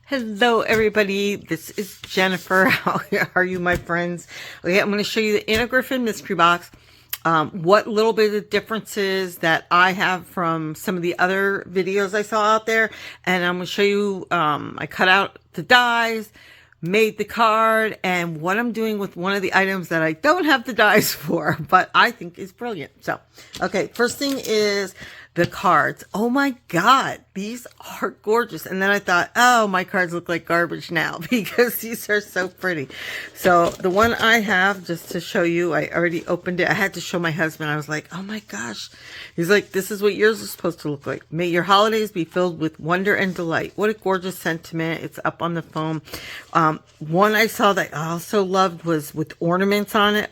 Hello everybody, this is Jennifer. How are you, my friends? Okay, I'm going to show you the Anna Griffin mystery box. What little bit of differences that I have from some of the other videos I saw out there. And I'm going to show you, I cut out the dies, made the card, and what I'm doing with one of the items that I don't have the dies for, but I think is brilliant. So, okay, first thing is the cards. Oh my God, these are gorgeous. And then I thought, oh, my cards look like garbage now because these are so pretty. So the one I have, just to show you, I already opened it. I had to show my husband. I was like, oh my gosh. He's like, this is what yours is supposed to look like. May your holidays be filled with wonder and delight. What a gorgeous sentiment. It's up on the foam. One I saw that I also loved was with ornaments on it.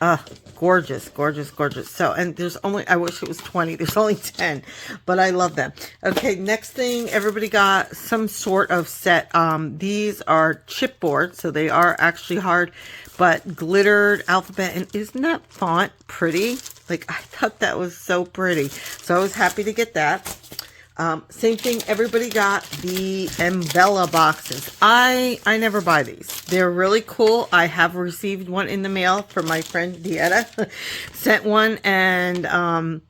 Gorgeous, gorgeous, gorgeous. So, and there's only, I wish it was 20. There's only 10, but I love them. Okay, next thing, everybody got some sort of set. These are chipboards, so they are actually hard, but glittered alphabet. And isn't that font pretty? Like, I thought that was so pretty. So I was happy to get that. Same thing, everybody got the Embella boxes. I never buy these. They're really cool. I have received one in the mail from my friend Dieta. Sent one, and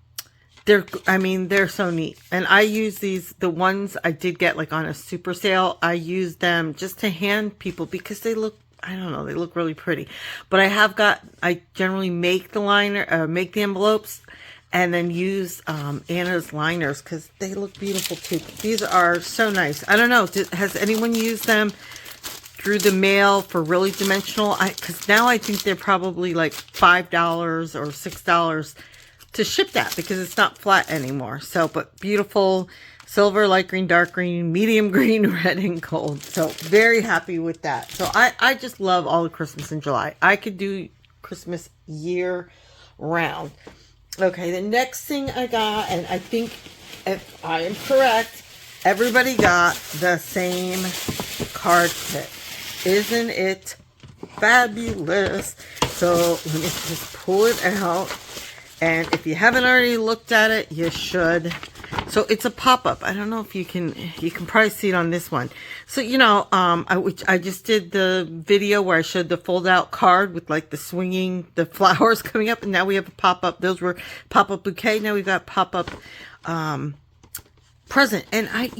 they're so neat. And I use these, the ones I did get like on a super sale, I use them just to hand people because they look, I don't know, they look really pretty. But I generally make the liner, make the envelopes, and then use Anna's liners because they look beautiful too. These are so nice. I don't know, has anyone used them through the mail for really dimensional? Because now I think they're probably like $5 or $6 to ship that because it's not flat anymore. So, but beautiful silver, light green, dark green, medium green, red, and gold. So very happy with that. So I just love all the Christmas in July. I could do Christmas year round. Okay, the next thing I got, and I think if I am correct, everybody got the same card kit. Isn't it fabulous? So let me just pull it out. And if you haven't already looked at it, you should. So it's a pop-up. I don't know if you can probably see it on this one. So, you know, I just did the video where I showed the fold-out card with like the swinging, the flowers coming up, and now we have a pop-up. Those were pop-up bouquet. Now we got pop-up present. And I'm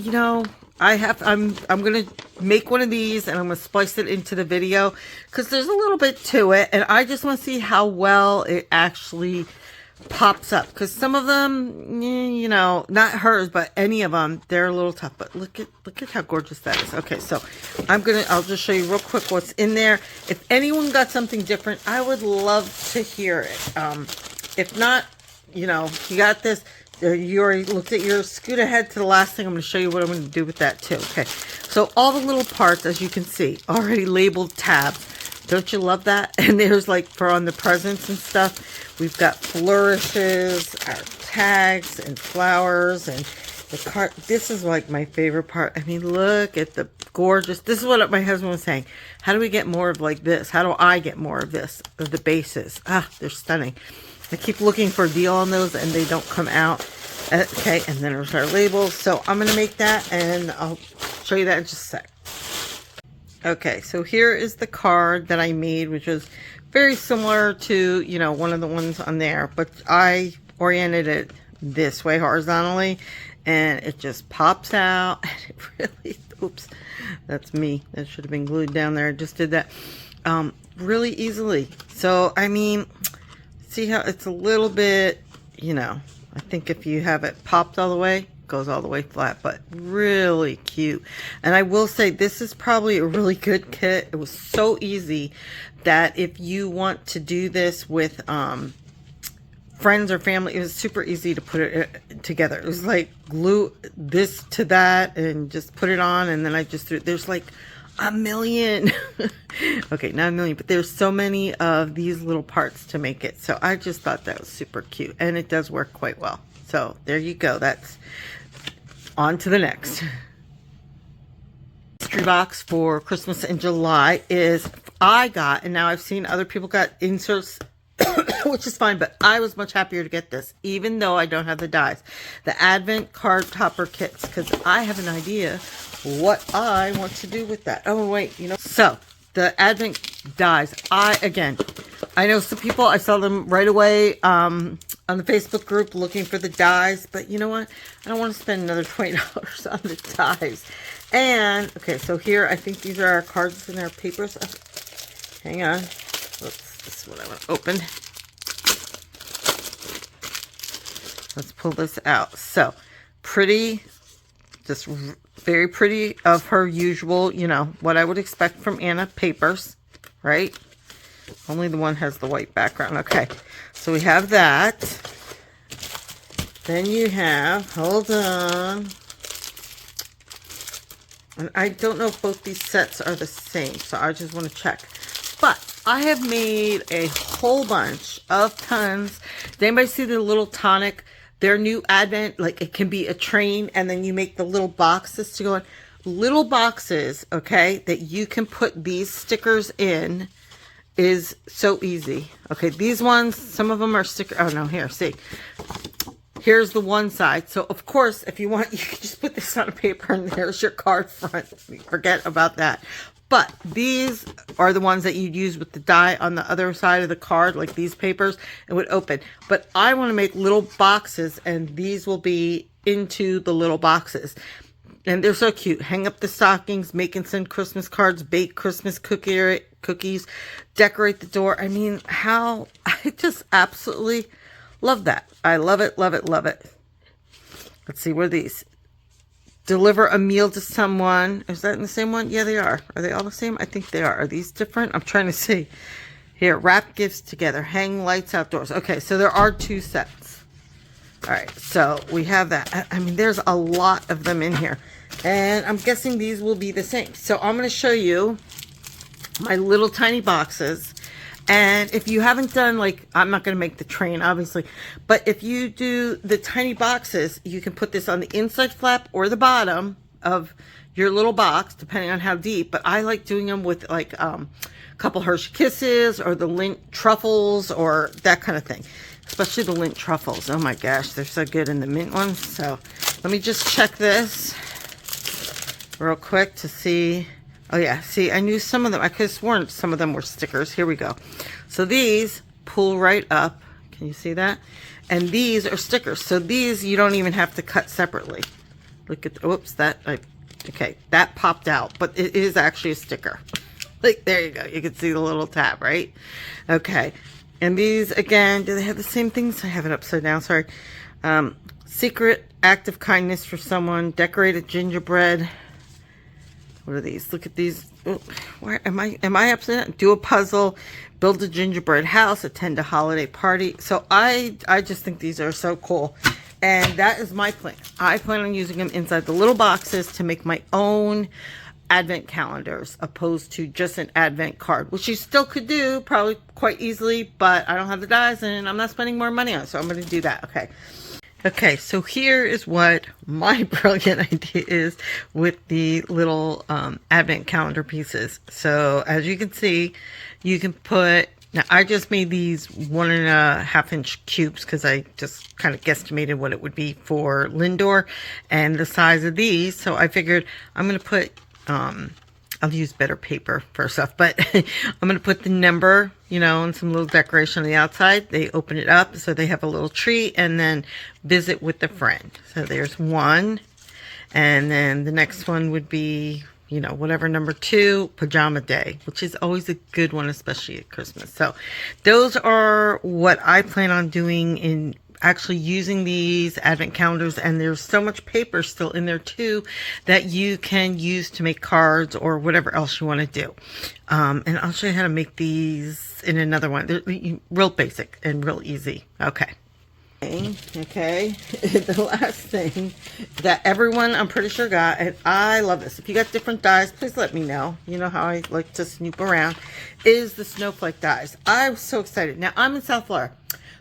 going to make one of these and I'm going to splice it into the video because there's a little bit to it. And I just want to see how well it actually pops up, because some of them, you know, not hers, but any of them, they're a little tough. But look at how gorgeous that is. Okay, so I'll just show you real quick what's in there. If anyone got something different, I would love to hear it. If not, you know, you got this, you already looked at yours. Scoot ahead to the last thing. I'm going to show you what I'm going to do with that too. Okay, so all the little parts, as you can see, already labeled tabs. Don't you love that? And there's like for on the presents and stuff. We've got flourishes, our tags, and flowers, and the card. This is like my favorite part. I mean, look at the gorgeous. This is what my husband was saying. How do we get more of like this? How do I get more of this? Of the bases. They're stunning. I keep looking for a deal on those, and they don't come out. Okay, and then there's our labels. So I'm going to make that, and I'll show you that in just a sec. Okay, so here is the card that I made, which was very similar to, you know, one of the ones on there, but I oriented it this way horizontally, and it just pops out, and it really, oops, that's me. That should have been glued down there. I just did that really easily. So, I mean, see how it's a little bit, you know, I think if you have it popped all the way, goes all the way flat, but really cute. And I will say this is probably a really good kit. It was so easy that if you want to do this with friends or family, it was super easy to put it together. It was like glue this to that and just put it on, and then I just threw, there's like a million okay, not a million, but there's so many of these little parts to make it. So I just thought that was super cute, and it does work quite well. So there you go. That's on to the next. Mystery box for Christmas in July is, I got, and now I've seen other people got inserts, which is fine, but I was much happier to get this, even though I don't have the dies. The Advent card topper kits, because I have an idea what I want to do with that. Oh, wait, you know. So, the Advent dies. I know some people, I saw them right away on the Facebook group looking for the dies. But you know what? I don't want to spend another $20 on the dies. And, okay, so here, I think these are our cards and our papers. Hang on. Oops, this is what I want to open. Let's pull this out. So, pretty, just very pretty of her usual, you know, what I would expect from Anna papers, right? Only the one has the white background. Okay, so we have that. Then you have, hold on. And I don't know if both these sets are the same, so I just want to check. But I have made a whole bunch of tons. Did anybody see the little tonic? Their new Advent, like it can be a train, and then you make the little boxes to go in. Little boxes, okay, that you can put these stickers in is so easy. Okay, these ones, some of them are sticker. Oh no, here, see. Here's the one side. So of course, if you want, you can just put this on a paper and there's your card front. Forget about that. But these are the ones that you'd use with the die on the other side of the card, like these papers, it would open. But I want to make little boxes, and these will be into the little boxes. And they're so cute. Hang up the stockings, make and send Christmas cards, bake Christmas cookies, decorate the door. I mean, I just absolutely love that. I love it, love it, love it. Let's see, what are these? Deliver a meal to someone. Is that in the same one? Yeah, they are. Are they all the same? I think they are. Are these different? I'm trying to see. Here, wrap gifts together. Hang lights outdoors. Okay, so there are 2 sets. All right, so we have that. I mean, there's a lot of them in here. And I'm guessing these will be the same. So I'm going to show you my little tiny boxes. And if you haven't done, like, I'm not going to make the train, obviously, but if you do the tiny boxes, you can put this on the inside flap or the bottom of your little box, depending on how deep. But I like doing them with, like, a couple Hershey Kisses or the Lindt Truffles or that kind of thing. Especially the Lindt Truffles. Oh my gosh, they're so good in the mint ones. So let me just check this real quick to see. Oh yeah, see, I knew some of them. I could have sworn some of them were stickers. Here we go. So these pull right up. Can you see that? And these are stickers. So these you don't even have to cut separately. Look at, whoops, okay, that popped out, but it is actually a sticker. Like, there you go. You can see the little tab, right? Okay. And these, again, do they have the same things? I have it upside down, sorry. Secret act of kindness for someone. Decorated gingerbread. What are these? Look at these. Oh, where am I upside down? Do a puzzle, build a gingerbread house, attend a holiday party. So I just think these are so cool. And that is my plan. I plan on using them inside the little boxes to make my own Advent calendars, opposed to just an Advent card, which you still could do probably quite easily, but I don't have the dies and I'm not spending more money on it, so I'm going to do that. Okay, so here is what my brilliant idea is with the little Advent calendar pieces. So as you can see, you can put, now I just made these 1.5 inch cubes because I just kind of guesstimated what it would be for Lindor and the size of these. So I figured I'm going to put, I'll use better paper first off, but I'm going to put the number, you know, and some little decoration on the outside. They open it up so they have a little tree, and then visit with a friend. So there's one. And then the next one would be, you know, whatever, number 2, pajama day, which is always a good one, especially at Christmas. So those are what I plan on doing in actually using these Advent calendars, and there's so much paper still in there too that you can use to make cards or whatever else you want to do. And I'll show you how to make these in another one. They're real basic and real easy. Okay, the last thing that everyone, I'm pretty sure, got, and I love this. If you got different dies, please let me know. You know how I like to snoop around. Is the Snowflake Dies. I'm so excited. Now, I'm in South Florida,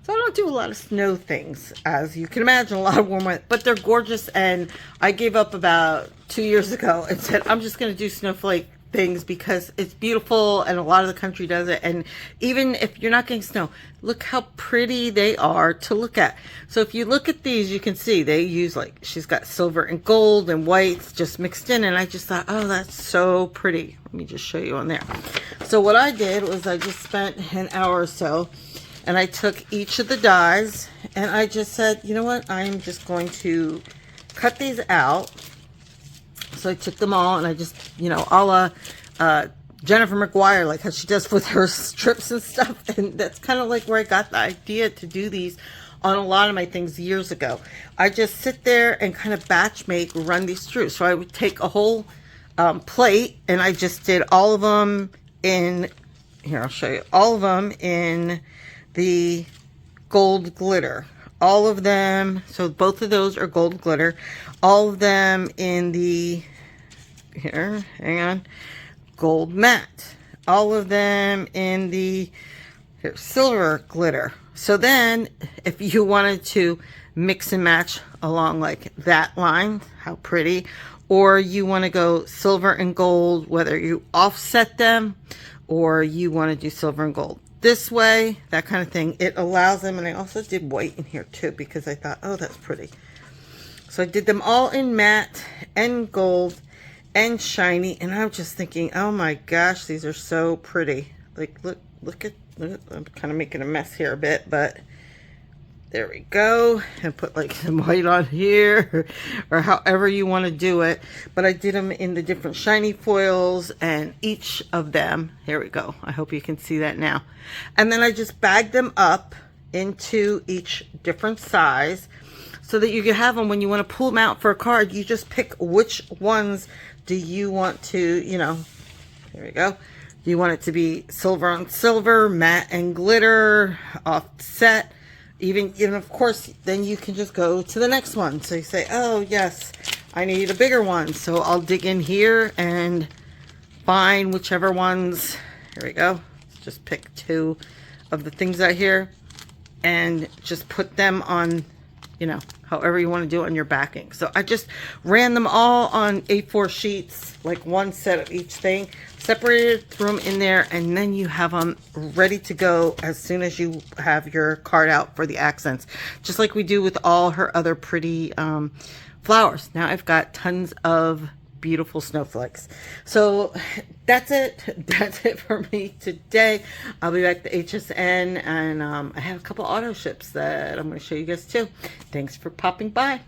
so I don't do a lot of snow things, as you can imagine, a lot of warm weather, but they're gorgeous. And I gave up about 2 years ago and said, I'm just going to do snowflake things because it's beautiful and a lot of the country does it. And even if you're not getting snow, look how pretty they are to look at. So if you look at these, you can see they use, like, she's got silver and gold and whites just mixed in, and I just thought, oh, that's so pretty. Let me just show you on there. So what I did was I just spent an hour or so, and I took each of the dies and I just said, you know what, I'm just going to cut these out. So I took them all and I just, you know, a la Jennifer McGuire, like how she does with her strips and stuff. And that's kind of like where I got the idea to do these on a lot of my things years ago. I just sit there and kind of batch make, run these through. So I would take a whole plate and I just did all of them in, here, I'll show you, all of them in the gold glitter. All of them, so both of those are gold glitter. All of them in the, here, hang on, gold matte. All of them in the, here, silver glitter. So then, if you wanted to mix and match along like that line, how pretty, or you want to go silver and gold, whether you offset them or you want to do silver and gold this way, that kind of thing, it allows them. And I also did white in here too because I thought, oh, that's pretty. So I did them all in matte and gold and shiny, and I'm just thinking, oh my gosh, these are so pretty. Like, look at, I'm kind of making a mess here a bit, but there we go. And put like some white on here or however you want to do it. But I did them in the different shiny foils, and each of them, here we go. I hope you can see that now. And then I just bagged them up into each different size so that you can have them when you want to pull them out for a card. You just pick which ones do you want to, you know, there we go. Do you want it to be silver on silver, matte and glitter, offset? Even of course, then you can just go to the next one. So you say, oh yes, I need a bigger one. So I'll dig in here and find whichever ones. Here we go. Just pick two of the things out here and just put them on, you know, however you want to do it on your backing. So I just ran them all on A4 sheets, like one set of each thing, separated, threw them in there, and then you have them ready to go as soon as you have your card out for the accents, just like we do with all her other pretty flowers. Now I've got tons of beautiful snowflakes. So that's it. That's it for me today. I'll be back to HSN, and I have a couple auto ships that I'm going to show you guys too. Thanks for popping by.